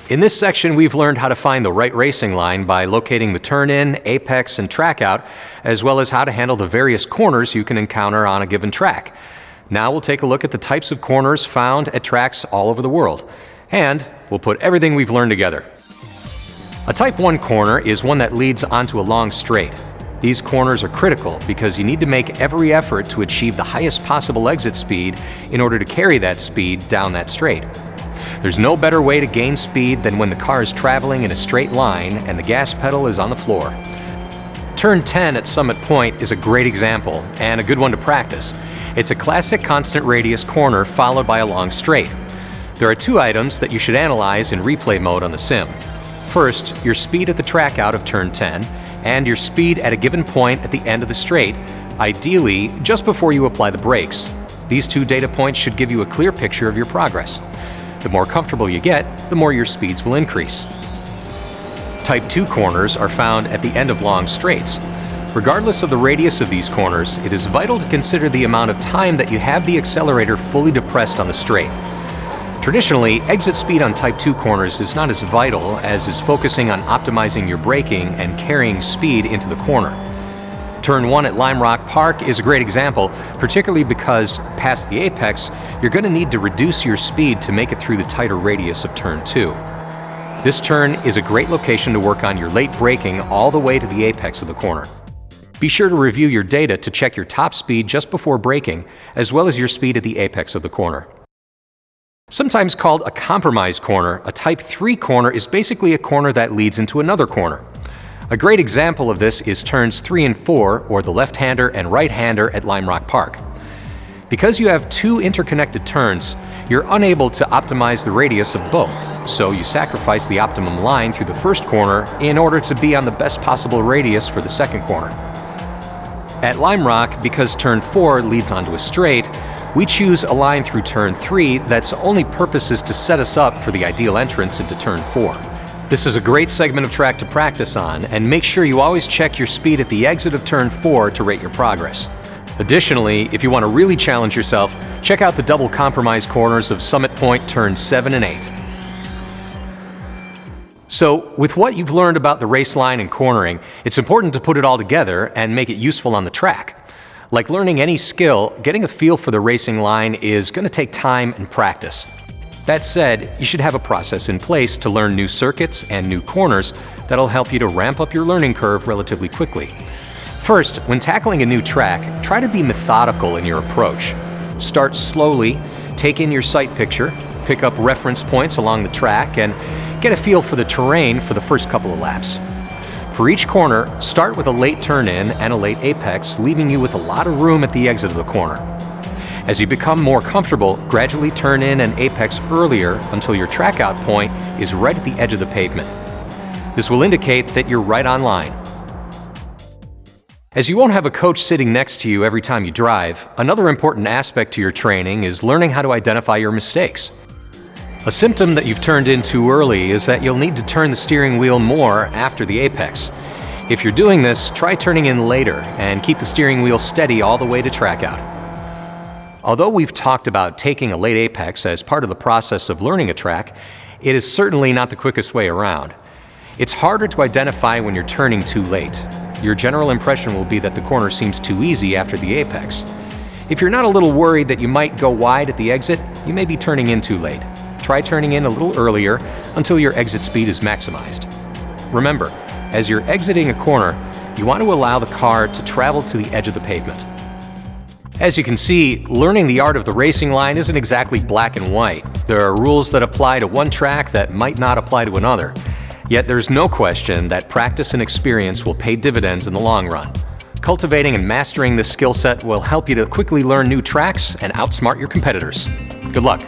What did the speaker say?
In this section, we've learned how to find the right racing line by locating the turn-in, apex, and track out, as well as how to handle the various corners you can encounter on a given track. Now we'll take a look at the types of corners found at tracks all over the world, and we'll put everything we've learned together. A Type 1 corner is one that leads onto a long straight. These corners are critical because you need to make every effort to achieve the highest possible exit speed in order to carry that speed down that straight. There's no better way to gain speed than when the car is traveling in a straight line and the gas pedal is on the floor. Turn 10 at Summit Point is a great example and a good one to practice. It's a classic constant radius corner followed by a long straight. There are two items that you should analyze in replay mode on the sim. First, your speed at the track out of turn 10 and your speed at a given point at the end of the straight, ideally just before you apply the brakes. These two data points should give you a clear picture of your progress. The more comfortable you get, the more your speeds will increase. Type 2 corners are found at the end of long straights. Regardless of the radius of these corners, it is vital to consider the amount of time that you have the accelerator fully depressed on the straight. Traditionally, exit speed on Type 2 corners is not as vital as is focusing on optimizing your braking and carrying speed into the corner. Turn 1 at Lime Rock Park is a great example, particularly because past the apex, you're going to need to reduce your speed to make it through the tighter radius of Turn 2. This turn is a great location to work on your late braking all the way to the apex of the corner. Be sure to review your data to check your top speed just before braking, as well as your speed at the apex of the corner. Sometimes called a compromise corner, a Type 3 corner is basically a corner that leads into another corner. A great example of this is turns 3 and 4, or the left-hander and right-hander at Lime Rock Park. Because you have two interconnected turns, you're unable to optimize the radius of both, so you sacrifice the optimum line through the first corner in order to be on the best possible radius for the second corner. At Lime Rock, because turn 4 leads onto a straight, we choose a line through turn 3 that's only purpose is to set us up for the ideal entrance into turn 4. This is a great segment of track to practice on, and make sure you always check your speed at the exit of turn 4 to rate your progress. Additionally, if you want to really challenge yourself, check out the double compromise corners of Summit Point turns 7 and 8. So, with what you've learned about the race line and cornering, it's important to put it all together and make it useful on the track. Like learning any skill, getting a feel for the racing line is going to take time and practice. That said, you should have a process in place to learn new circuits and new corners that'll help you to ramp up your learning curve relatively quickly. First, when tackling a new track, try to be methodical in your approach. Start slowly, take in your sight picture, pick up reference points along the track, and get a feel for the terrain for the first couple of laps. For each corner, start with a late turn-in and a late apex, leaving you with a lot of room at the exit of the corner. As you become more comfortable, gradually turn in and apex earlier until your track out point is right at the edge of the pavement. This will indicate that you're right on line. As you won't have a coach sitting next to you every time you drive, another important aspect to your training is learning how to identify your mistakes. A symptom that you've turned in too early is that you'll need to turn the steering wheel more after the apex. If you're doing this, try turning in later and keep the steering wheel steady all the way to track out. Although we've talked about taking a late apex as part of the process of learning a track, it is certainly not the quickest way around. It's harder to identify when you're turning too late. Your general impression will be that the corner seems too easy after the apex. If you're not a little worried that you might go wide at the exit, you may be turning in too late. Try turning in a little earlier until your exit speed is maximized. Remember, as you're exiting a corner, you want to allow the car to travel to the edge of the pavement. As you can see, learning the art of the racing line isn't exactly black and white. There are rules that apply to one track that might not apply to another. Yet there's no question that practice and experience will pay dividends in the long run. Cultivating and mastering this skill set will help you to quickly learn new tracks and outsmart your competitors. Good luck.